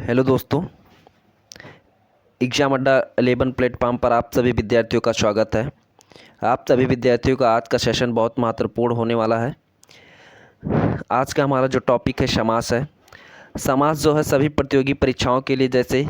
Hello दोस्तों, exam अड्डा 11 platform पर आप सभी विद्यार्थियों का स्वागत है। आप सभी विद्यार्थियों का आज का सेशन बहुत महत्वपूर्ण होने वाला है। आज का हमारा जो टॉपिक है समास है। समास जो है सभी प्रतियोगी परीक्षाओं के लिए, जैसे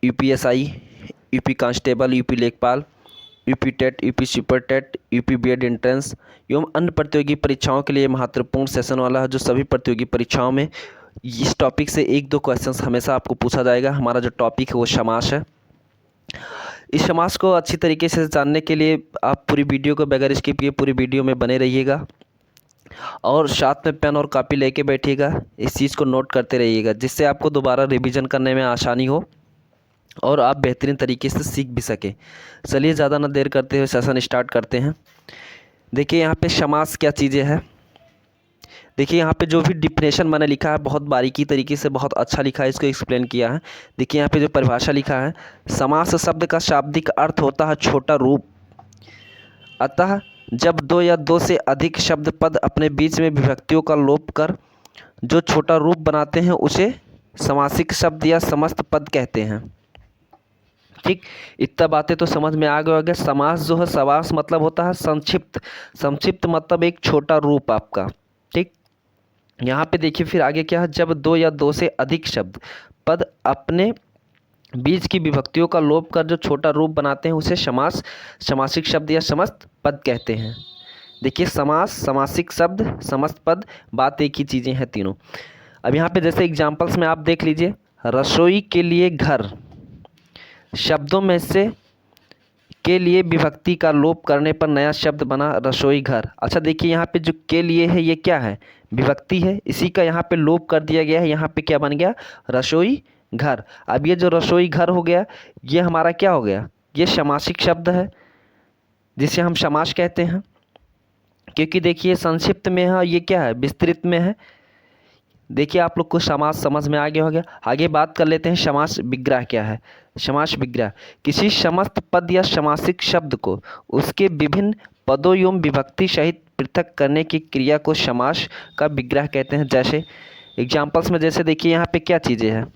यूपीएसआई, यूपी कांस्टेबल, यूपी लेखपाल, UP TET, UP super TET, UP B Ed entrance एवं अन्य प्रतियोगी परीक्षाओं के लिए महत्वपूर्ण सेशन वाला है, जो सभी प्रतियोगी परीक्षाओं में इस टॉपिक से एक दो क्वेश्चंस हमेशा आपको पूछा जाएगा। हमारा जो टॉपिक है वो समास है। इस समास को अच्छी तरीके से जानने के लिए आप पूरी वीडियो को बगैर स्किप किए पूरी वीडियो में बने रहिएगा और साथ में पेन और कॉपी लेके बैठिएगा। इस चीज़ को नोट करते रहिएगा, जिससे आपको दोबारा रिवीजन करने में आसानी हो और आप बेहतरीन तरीके से सीख भी सकें। चलिए ज़्यादा ना देर करते हुए सेशन स्टार्ट करते हैं। देखिए यहाँ पे समास क्या चीज़ें हैं। देखिए यहाँ पे जो भी डिफिनेशन मैंने लिखा है बहुत बारीकी तरीके से, बहुत अच्छा लिखा है, इसको एक्सप्लेन किया है। देखिए यहाँ पे जो परिभाषा लिखा है, समास शब्द का शाब्दिक अर्थ होता है छोटा रूप। अतः जब दो या दो से अधिक शब्द पद अपने बीच में विभक्तियों का लोप कर जो छोटा रूप बनाते हैं उसे समासिक शब्द या समस्त पद कहते हैं। ठीक, इतना बातें तो समझ में आ गया होगा। समास जो है, समास मतलब होता है संक्षिप्त। संक्षिप्त मतलब एक छोटा रूप आपका। ठीक, यहाँ पे देखिए फिर आगे क्या है, जब दो या दो से अधिक शब्द पद अपने बीच की विभक्तियों का लोप कर जो छोटा रूप बनाते हैं उसे समास, समासिक शब्द या समस्त पद कहते हैं। देखिए समास, समासिक शब्द, समस्त पद, बात एक ही चीज़ें हैं तीनों। अब यहाँ पे जैसे एग्जाम्पल्स में आप देख लीजिए, रसोई के लिए घर, शब्दों में से के लिए विभक्ति का लोप करने पर नया शब्द बना रसोई घर। अच्छा देखिए यहाँ पे जो के लिए है ये क्या है, विभक्ति है, इसी का यहाँ पे लोप कर दिया गया है। यहाँ पे क्या बन गया, रसोई घर। अब ये जो रसोई घर हो गया, ये हमारा क्या हो गया, ये समासिक शब्द है जिसे हम समास कहते हैं, क्योंकि देखिए संक्षिप्त में है, ये क्या है, विस्तृत में है। देखिए आप लोग को समास समझ में आ गया हो गया। आगे बात कर लेते हैं समास विग्रह क्या है। समास विग्रह किसी समस्त पद या समासिक शब्द को उसके विभिन्न पदों एवं विभक्ति सहित पृथक करने की क्रिया को समास का विग्रह कहते हैं। जैसे एग्जाम्पल्स में जैसे देखिए यहाँ पे क्या चीज़ें हैं,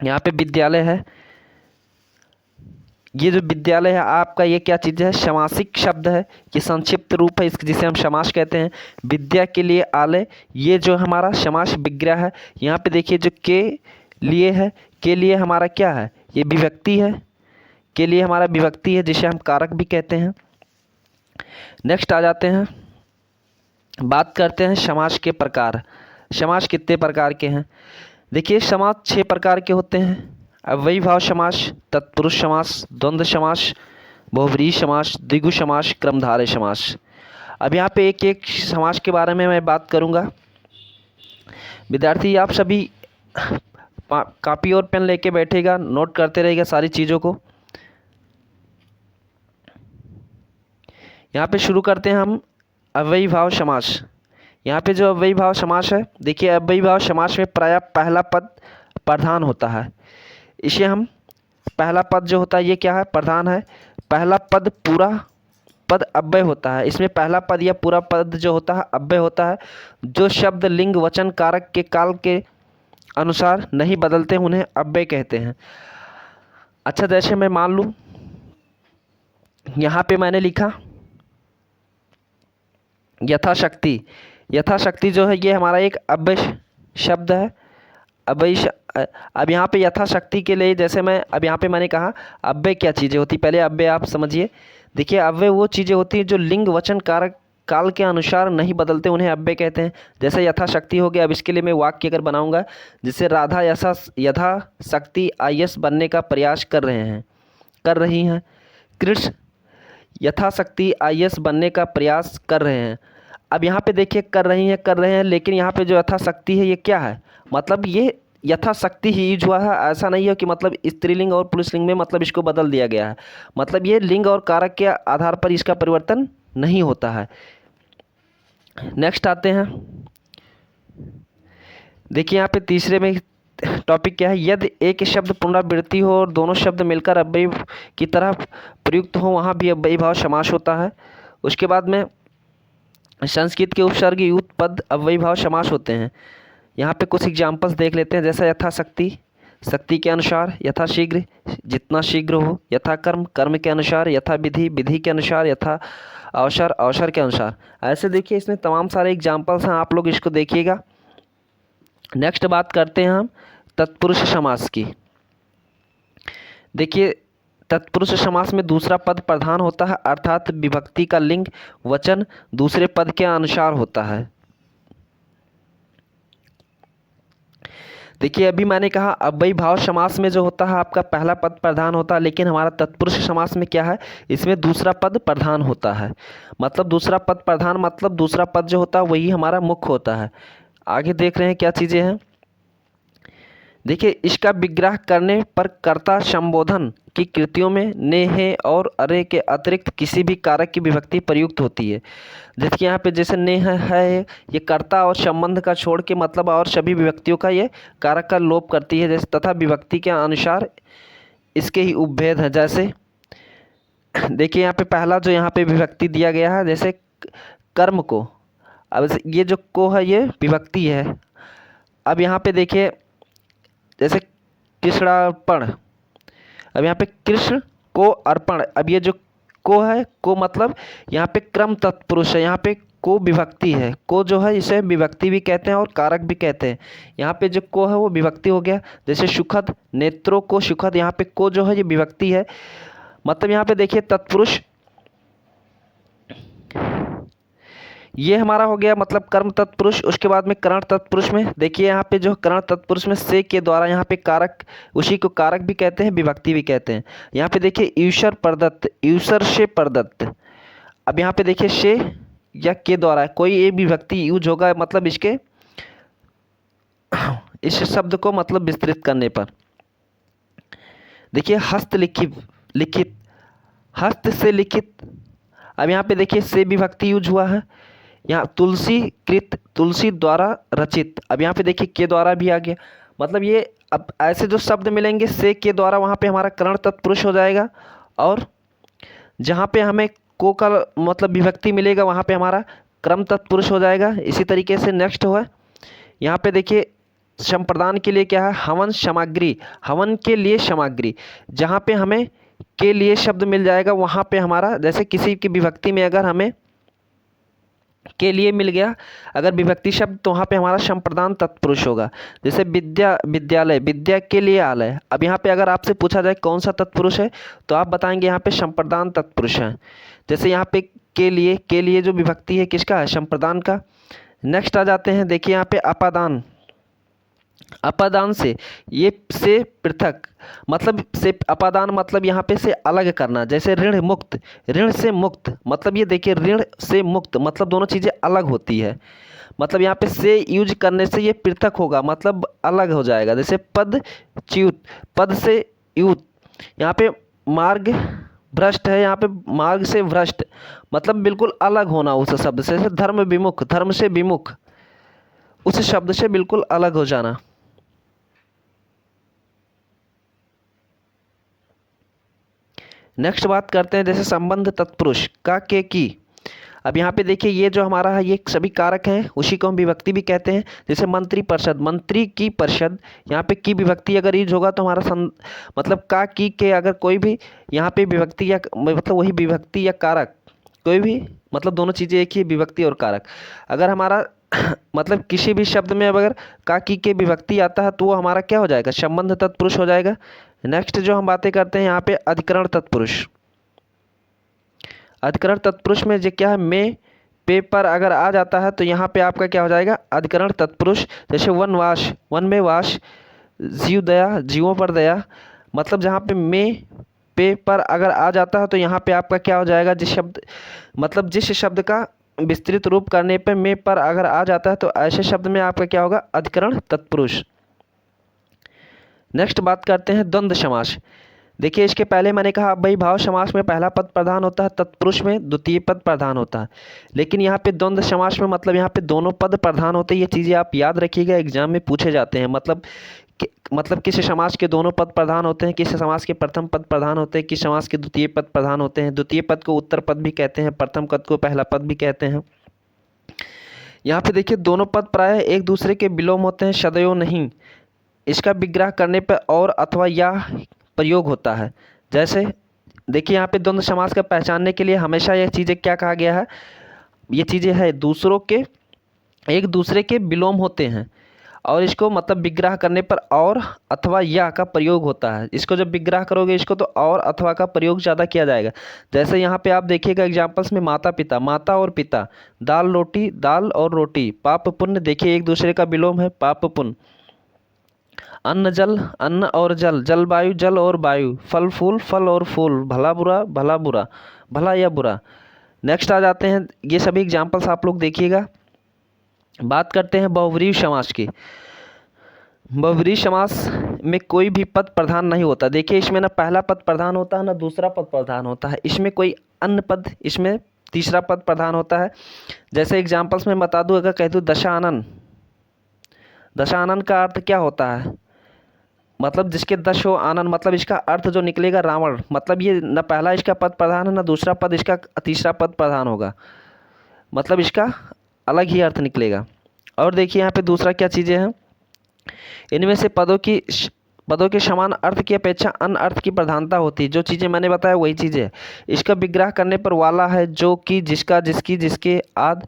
यहाँ पे विद्यालय है, ये जो विद्यालय है आपका ये क्या चीज़ है, समासिक शब्द है, ये संक्षिप्त रूप है इसके, जिसे हम समास कहते हैं। विद्या के लिए आलय, ये जो हमारा समास विग्रह है। यहाँ पे देखिए जो के लिए है, के लिए हमारा क्या है, ये विभक्ति है, के लिए हमारा विभक्ति है जिसे हम कारक भी कहते हैं। नेक्स्ट आ जाते हैं, बात करते हैं समास के प्रकार। समास कितने प्रकार के हैं। देखिए समास 6 प्रकार के होते हैं। अव्ययीभाव समास, तत्पुरुष समास, द्वंद्व समास, बहुव्रीहि समास, द्विगु समास, क्रमधारय समास। अब यहाँ पे एक एक समास के बारे में मैं बात करूँगा। विद्यार्थी आप सभी कॉपी और पेन लेके बैठेगा, नोट करते रहेगा सारी चीज़ों को। यहाँ पे शुरू करते हैं हम अव्ययीभाव समास। यहाँ पे जो अव्ययीभाव समास है, देखिए अव्ययीभाव समास में प्रायः पहला पद प्रधान होता है। इसे हम पहला पद जो होता है ये क्या है, प्रधान है। पहला पद पूरा पद अव्यय होता है। इसमें पहला पद या पूरा पद जो होता है अव्यय होता है। जो शब्द लिंग वचन कारक के काल के अनुसार नहीं बदलते उन्हें अव्यय कहते हैं। अच्छा जैसे मैं मान लूँ यहाँ पे मैंने लिखा यथाशक्ति। यथाशक्ति जो है ये हमारा एक अव्यय शब्द है। अब यहाँ पे यथाशक्ति के लिए जैसे मैं अब यहाँ पे मैंने कहा अव्यय क्या चीज़ें होती, पहले अव्यय आप समझिए। देखिए अव्यय वो चीज़ें होती हैं जो लिंग वचन कारक काल के अनुसार नहीं बदलते, उन्हें अव्यय कहते हैं। जैसे यथाशक्ति हो गया। अब इसके लिए मैं वाक्य अगर बनाऊंगा, जिससे राधा यथाशक्ति आईएएस बनने का प्रयास कर रही हैं। कृष्ण यथाशक्ति आईएएस बनने का प्रयास कर रहे हैं। अब यहाँ पे देखिए कर रहे हैं, लेकिन यहाँ पे जो यथाशक्ति है ये क्या है, मतलब ये यथाशक्ति ही यूज हुआ है। ऐसा नहीं है कि मतलब स्त्रीलिंग और पुल्लिंग में मतलब इसको बदल दिया गया है। मतलब ये लिंग और कारक के आधार पर इसका परिवर्तन नहीं होता है। नेक्स्ट आते हैं, देखिए यहाँ पे तीसरे में टॉपिक क्या है, यदि एक शब्द पुनरावृत्ति हो और दोनों शब्द मिलकर अव्यय की तरह प्रयुक्त हो वहाँ भी अव्ययीभाव समास होता है। उसके बाद में संस्कृत के उपसर्ग युक्त पद अव्ययीभाव समास होते हैं। यहाँ पे कुछ एग्जाम्पल्स देख लेते हैं, जैसे यथाशक्ति, शक्ति के अनुसार, यथा शीघ्र, जितना शीघ्र हो, यथा कर्म, कर्म के अनुसार, यथा विधि, विधि के अनुसार, यथा अवसर, अवसर के अनुसार। ऐसे देखिए इसमें तमाम सारे एग्जाम्पल्स हैं, आप लोग इसको देखिएगा। नेक्स्ट बात करते हैं हम तत्पुरुष समास की। देखिए तत्पुरुष समास में दूसरा पद प्रधान होता है, अर्थात विभक्ति का लिंग वचन दूसरे पद के अनुसार होता है। देखिए अभी मैंने कहा अव्ययी भाव समास में जो होता है आपका पहला पद प्रधान होता है, लेकिन हमारा तत्पुरुष समास में क्या है, इसमें दूसरा पद प्रधान होता है। मतलब दूसरा पद प्रधान मतलब दूसरा पद जो होता है वही हमारा मुख्य होता है। आगे देख रहे हैं क्या चीज़ें हैं। देखिए इसका विग्रह करने पर कर्ता संबोधन की कृतियों में ने, है और अरे के अतिरिक्त किसी भी कारक की विभक्ति प्रयुक्त होती है। जैसे कि यहाँ पे जैसे ने है ये कर्ता और संबंध का छोड़ के मतलब और सभी विभक्तियों का ये कारक का लोप करती है। जैसे तथा विभक्ति के अनुसार इसके ही उपभेद हैं। जैसे देखिए यहाँ पे पहला जो यहाँ पे विभक्ति दिया गया है, जैसे कर्म को, अब ये जो को है ये विभक्ति है। अब यहाँ पे देखिए जैसे कृष्णार्पण, अब यहाँ पे कृष्ण को अर्पण, अब ये जो को है, को मतलब यहाँ पे क्रम तत्पुरुष है, यहाँ पे को विभक्ति है। को जो है इसे विभक्ति भी कहते हैं और कारक भी कहते हैं। यहाँ पे जो को है वो विभक्ति हो गया। जैसे सुखद, नेत्रों को सुखद, यहाँ पे को जो है ये विभक्ति है। मतलब यहाँ पे देखिए तत्पुरुष ये हमारा हो गया मतलब कर्म तत्पुरुष। उसके बाद में करण तत्पुरुष में देखिए यहाँ पे जो करण तत्पुरुष में से के द्वारा यहाँ पे कारक, उसी को कारक भी कहते हैं विभक्ति भी कहते हैं। यहाँ पे देखिए ईश्वर प्रदत्त, ईश्वर से प्रदत्त। अब यहाँ पे देखिए से या के द्वारा कोई एक विभक्ति यूज होगा, मतलब इसके इस शब्द को मतलब विस्तृत करने पर। देखिए हस्तलिखित, लिखित, हस्त से लिखित। अब यहाँ पे देखिए से विभक्ति यूज हुआ है। यहाँ तुलसी कृत, तुलसी द्वारा रचित। अब यहाँ पे देखिए के द्वारा भी आ गया। मतलब ये अब ऐसे जो शब्द मिलेंगे से के द्वारा वहाँ पे हमारा करण तत्पुरुष हो जाएगा, और जहाँ पे हमें को का मतलब विभक्ति मिलेगा वहाँ पे हमारा क्रम तत्पुरुष हो जाएगा। इसी तरीके से नेक्स्ट हुआ यहाँ पे देखिए संप्रदान के लिए क्या है, हवन सामग्री, हवन के लिए सामग्री। जहाँ पे हमें के लिए शब्द मिल जाएगा वहाँ पे हमारा, जैसे किसी की विभक्ति में अगर हमें के लिए मिल गया अगर विभक्ति शब्द, तो वहाँ पे हमारा संप्रदान तत्पुरुष होगा। जैसे विद्या, विद्यालय, विद्या के लिए आलय। अब यहाँ पे अगर आपसे पूछा जाए कौन सा तत्पुरुष है, तो आप बताएंगे यहाँ पे संप्रदान तत्पुरुष है। जैसे यहाँ पे के लिए जो विभक्ति है किसका है, संप्रदान का। नेक्स्ट आ जाते हैं, देखिए यहाँ पे अपादान, अपादान से ये से पृथक, मतलब से अपादान मतलब यहाँ पे से अलग करना। जैसे ऋण मुक्त, ऋण से मुक्त, मतलब ये देखिए ऋण से मुक्त मतलब दोनों चीज़ें अलग होती है। मतलब यहाँ पे से यूज करने से ये पृथक होगा, मतलब अलग हो जाएगा। जैसे पद च्युत, पद से युत। यहाँ पे मार्ग भ्रष्ट है, यहाँ पे मार्ग से भ्रष्ट मतलब बिल्कुल अलग होना उस शब्द से। जैसे धर्म विमुख, धर्म से विमुख, उस शब्द से बिल्कुल अलग हो जाना। नेक्स्ट बात करते हैं जैसे संबंध तत्पुरुष का, के, की। अब यहाँ पे देखिए ये जो हमारा है ये सभी कारक हैं, उसी को हम विभक्ति भी कहते हैं। जैसे मंत्री परिषद, मंत्री की परिषद, यहाँ पे की विभक्ति अगर यूज होगा तो हमारा मतलब का, की, के अगर कोई भी यहाँ पे विभक्ति या मतलब वही विभक्ति या कारक कोई भी, मतलब दोनों चीज़ें एक ही, विभक्ति और कारक। अगर हमारा मतलब किसी भी शब्द में अगर का, की, के विभक्ति आता है तो वो हमारा क्या हो जाएगा, संबंध तत्पुरुष हो जाएगा। नेक्स्ट जो हम बातें करते हैं यहाँ पे अधिकरण तत्पुरुष। अधिकरण तत्पुरुष में जो क्या है, में पे पर अगर आ जाता है तो यहाँ पे आपका क्या हो जाएगा, अधिकरण तत्पुरुष। जैसे वनवास, वन में वास, जीव दया, जीवों पर दया। मतलब जहाँ पे में पे पर अगर आ जाता है तो यहाँ पे आपका क्या हो जाएगा, जिस शब्द मतलब जिस शब्द का विस्तृत रूप करने पे में पर अगर आ जाता है तो ऐसे शब्द में आपका क्या होगा, अधिकरण तत्पुरुष। नेक्स्ट बात करते हैं द्वंद्व समास। देखिए इसके पहले मैंने कहा अव्ययी भाव समास में पहला पद प्रधान होता है, तत्पुरुष में द्वितीय पद प्रधान होता है। लेकिन यहाँ पे द्वंद्व समास में मतलब यहाँ पे दोनों पद प्रधान होते हैं। ये चीज़ें आप याद रखिएगा, एग्जाम में पूछे जाते हैं। मतलब किस समास के दोनों पद प्रधान होते हैं, किस समास के प्रथम पद प्रधान होते हैं, किस समास के द्वितीय पद प्रधान होते हैं। द्वितीय पद को उत्तर पद भी कहते हैं, प्रथम पद को पहला पद भी कहते हैं। यहाँ पे देखिए दोनों पद प्रायः एक दूसरे के विलोम होते हैं, सदैव नहीं। इसका विग्रह करने पर और अथवा या प्रयोग होता है। जैसे देखिए यहाँ पे द्वंद्व समास का पहचानने के लिए हमेशा यह चीज़ें क्या कहा गया है, ये चीज़ें है दूसरों के एक दूसरे के विलोम होते हैं, और इसको मतलब विग्रह करने पर और अथवा या का प्रयोग होता है। इसको जब विग्रह करोगे इसको तो और अथवा का प्रयोग ज़्यादा किया जाएगा। जैसे यहाँ पे आप देखिएगा एग्जाम्पल्स में माता पिता, माता और पिता, दाल रोटी, दाल और रोटी, पाप पुण्य, देखिए एक दूसरे का विलोम है पाप पुण्य। अन्न जल, अन्न और जल, जलवायु, जल और वायु, फल फूल, फल और फूल, भला बुरा, भला बुरा, भला या बुरा। नेक्स्ट आ जाते हैं, ये सभी एग्जाम्पल्स आप लोग देखिएगा। बात करते हैं बहुव्रीहि समास की। बहुव्रीहि समास में कोई भी पद प्रधान नहीं होता। देखिए इसमें ना पहला पद प्रधान होता है ना दूसरा पद प्रधान होता है, इसमें कोई अन्य पद, इसमें तीसरा पद प्रधान होता है। जैसे एग्जाम्पल्स में बता दूं, अगर कह दूं दशानन, दशानन का अर्थ क्या होता है, मतलब जिसके 10 हो आनंद, मतलब इसका अर्थ जो निकलेगा रावण, मतलब ये न पहला इसका पद प्रधान है न दूसरा पद इसका तीसरा पद प्रधान होगा, मतलब इसका अलग ही अर्थ निकलेगा। और देखिए यहाँ पे दूसरा क्या चीज़ें हैं, इनमें से पदों के समान अर्थ की अपेक्षा अन्य अर्थ की प्रधानता होती है। जो चीज़ें मैंने बताया वही चीज़ें है। इसका विग्रह करने पर वाला है, जो कि, जिसका, जिसकी, जिसके आदि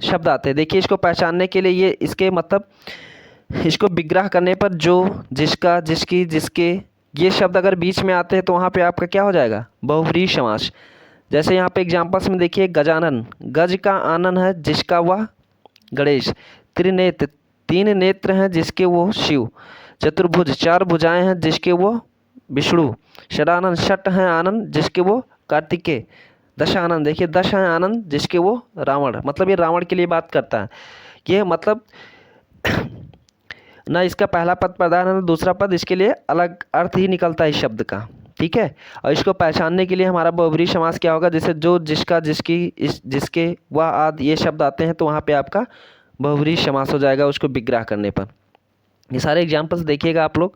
शब्द आते हैं। देखिए इसको पहचानने के लिए ये इसके मतलब इसको विग्रह करने पर जो, जिसका, जिसकी, जिसके, ये शब्द अगर बीच में आते हैं तो वहाँ पे आपका क्या हो जाएगा, बहुव्रीहि समास। जैसे यहाँ पे एग्जाम्पल्स में देखिए गजानन, गज का आनन है जिसका वह गणेश, त्रिनेत्र, 3 नेत्र हैं जिसके वो शिव, चतुर्भुज, 4 भुजाएं हैं जिसके वो विष्णु, षडानन, षट हैं आनंद जिसके वो कार्तिकेय, दशानन, देखिए 10 हैं आनंद जिसके वो रावण, मतलब ये रावण के लिए बात करता है। ये मतलब ना इसका पहला पद प्रधान है ना दूसरा पद, इसके लिए अलग अर्थ ही निकलता है इस शब्द का, ठीक है। और इसको पहचानने के लिए हमारा बहुव्रीहि समास क्या होगा, जैसे जो, जिसका, जिसकी, इस, जिसके, वह आदि ये शब्द आते हैं तो वहाँ पे आपका बहुव्रीहि समास हो जाएगा उसको विग्रह करने पर। ये सारे एग्जाम्पल्स देखिएगा आप लोग।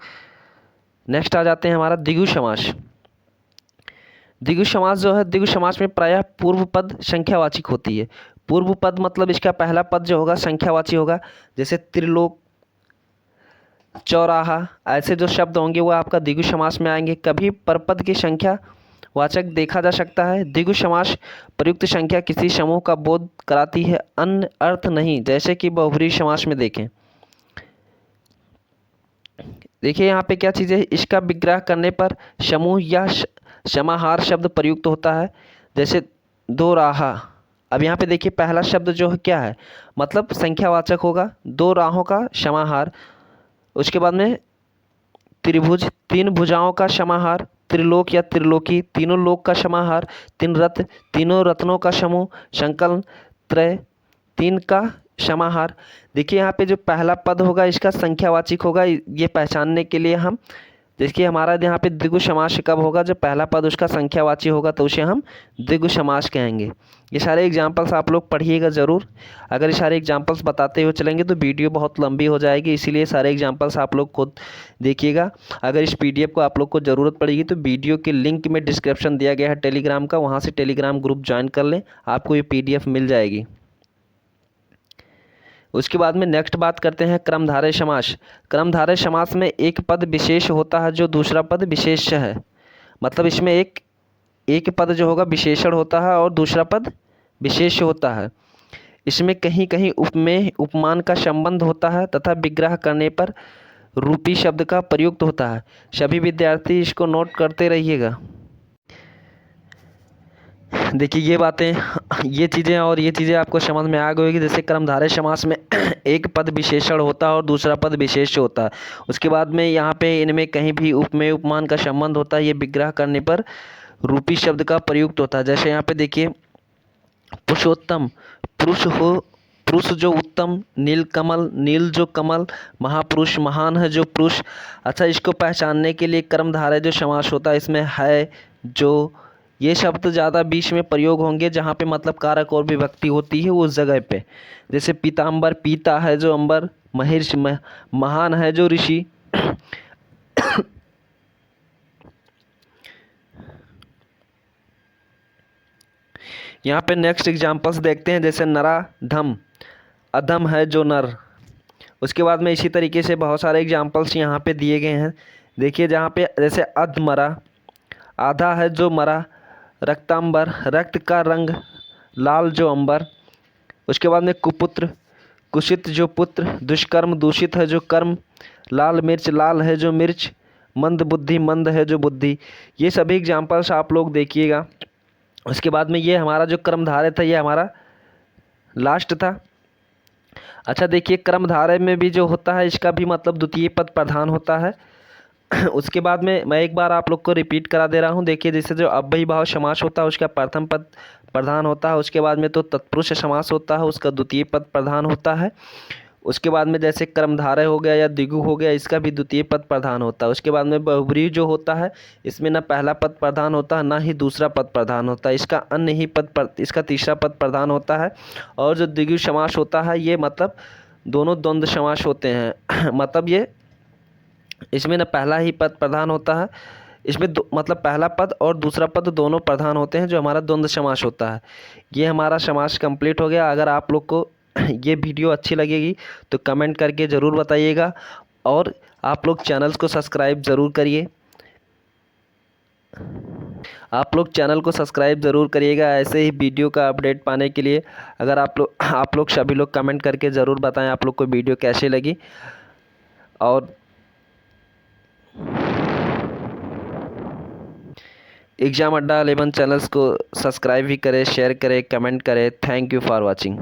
नेक्स्ट आ जाते हैं हमारा द्विगु समास। द्विगु समास जो है, द्विगु समास में प्रायः पूर्व पद संख्यावाचक होती है। पूर्व पद मतलब इसका पहला पद जो होगा संख्यावाची होगा, जैसे त्रिलोक, चौराहा, ऐसे जो शब्द होंगे वो आपका द्विगु समास में आएंगे। कभी परपद की संख्या वाचक देखा जा सकता है। द्विगु समास प्रयुक्त संख्या किसी समूह का बोध कराती है, अन्य अर्थ नहीं, जैसे कि बहुव्रीहि समास में देखें। देखिए यहाँ पे क्या चीज़ है, इसका विग्रह करने पर समूह या समाहार शब्द प्रयुक्त होता है। जैसे दो राहा, अब यहाँ पे देखिए पहला शब्द जो है क्या है, मतलब संख्यावाचक होगा, 2 राहों का समाहार। उसके बाद में त्रिभुज, 3 भुजाओं का समाहार, त्रिलोक या त्रिलोकी, तीनों लोक का समाहार, 3 रथ, तीनों रत्नों का समूह, संकलन, त्रय, 3 का समाहार। देखिए यहाँ पे जो पहला पद होगा इसका संख्यावाचक होगा, ये पहचानने के लिए हम देखिए हमारा यहाँ पे द्विगु समास कब होगा, जब पहला पद उसका संख्यावाची होगा तो उसे हम द्विगु समास कहेंगे। ये सारे एग्जाम्पल्स आप लोग पढ़िएगा ज़रूर। अगर ये सारे एग्जाम्पल्स बताते हुए चलेंगे तो वीडियो बहुत लंबी हो जाएगी, इसीलिए सारे एग्जाम्पल्स आप लोग खुद देखिएगा। अगर इस PDF को आप लोग को ज़रूरत पड़ेगी तो वीडियो के लिंक में डिस्क्रिप्शन दिया गया है टेलीग्राम का, वहाँ से टेलीग्राम ग्रुप ज्वाइन कर लें, आपको ये PDF मिल जाएगी। उसके बाद में नेक्स्ट बात करते हैं क्रमधारय समास। क्रमधारय समास में एक पद विशेष होता है जो दूसरा पद विशेष है, मतलब इसमें एक पद जो होगा विशेषण होता है और दूसरा पद विशेष होता है। इसमें कहीं कहीं उपमेय उपमान का संबंध होता है तथा विग्रह करने पर रूपी शब्द का प्रयुक्त होता है। सभी विद्यार्थी इसको नोट करते रहिएगा। देखिए ये बातें, ये चीज़ें और ये चीज़ें आपको समझ में आ गई होगी। जैसे क्रमधारय समास में एक पद विशेषण होता है और दूसरा पद विशेष्य होता है। उसके बाद में यहाँ पे इनमें कहीं भी उपमेय उपमान का संबंध होता है, ये विग्रह करने पर रूपी शब्द का प्रयुक्त होता है। जैसे यहाँ पे देखिए पुरुषोत्तम, पुरुष जो उत्तम, नीलकमल, नील जो कमल, महापुरुष, महान है जो पुरुष। अच्छा, इसको पहचानने के लिए कर्मधारय जो समास होता है इसमें है, जो, ये शब्द ज़्यादा बीच में प्रयोग होंगे जहाँ पे मतलब कारक और विभक्ति होती है उस जगह पे। जैसे पीताम्बर, पीता है जो अंबर, महिर्षि, महान है जो ऋषि। यहाँ पे नेक्स्ट एग्जाम्पल्स देखते हैं, जैसे नरा, धम, अधम है जो नर। उसके बाद में इसी तरीके से बहुत सारे एग्जाम्पल्स यहाँ पे दिए गए हैं। देखिए जहाँ पे जैसे अध मरा, आधा है जो मरा, रक्तांबर, रक्त का रंग लाल जो अंबर। उसके बाद में कुपुत्र, कुशित जो पुत्र, दुष्कर्म, दूषित है जो कर्म, लाल मिर्च, लाल है जो मिर्च, मंद बुद्धि, मंद है जो बुद्धि। ये सभी एग्जाम्पल्स आप लोग देखिएगा। उसके बाद में ये हमारा जो कर्मधारय था ये हमारा लास्ट था। अच्छा देखिए कर्मधारय में भी जो होता है इसका भी मतलब द्वितीय पद प्रधान होता है। उसके बाद में मैं एक बार आप लोग को रिपीट करा दे रहा हूँ। देखिए जैसे जो अव्ययी भाव समास होता है उसका प्रथम पद प्रधान होता है। उसके बाद में तो तत्पुरुष समास होता है उसका द्वितीय पद प्रधान होता है। उसके बाद में जैसे कर्मधारय हो गया या द्विगु हो गया इसका भी द्वितीय पद प्रधान होता है। उसके बाद में बहुब्रीहि जो होता है इसमें ना पहला पद प्रधान होता है ना ही दूसरा पद प्रधान होता है, इसका अन्य ही इसका तीसरा पद प्रधान होता है। और जो द्विगु समास होता है ये मतलब दोनों द्वंद्व समास होते हैं। मतलब ये इसमें ना पहला ही पद प्रधान होता है, इसमें मतलब पहला पद और दूसरा पद दोनों प्रधान होते हैं जो हमारा द्वंद्व समास होता है। ये हमारा समास कंप्लीट हो गया। अगर आप लोग को ये वीडियो अच्छी लगेगी तो कमेंट करके ज़रूर बताइएगा और आप लोग चैनल्स को सब्सक्राइब ज़रूर करिए। आप लोग चैनल को सब्सक्राइब ज़रूर करिएगा ऐसे ही वीडियो का अपडेट पाने के लिए। अगर आप लोग सभी लोग कमेंट करके ज़रूर बताएं आप लोग को वीडियो कैसे लगी। और एग्ज़ाम अड्डा 11 चैनल्स को सब्सक्राइब भी करें, शेयर करें, कमेंट करें। Thank you for watching.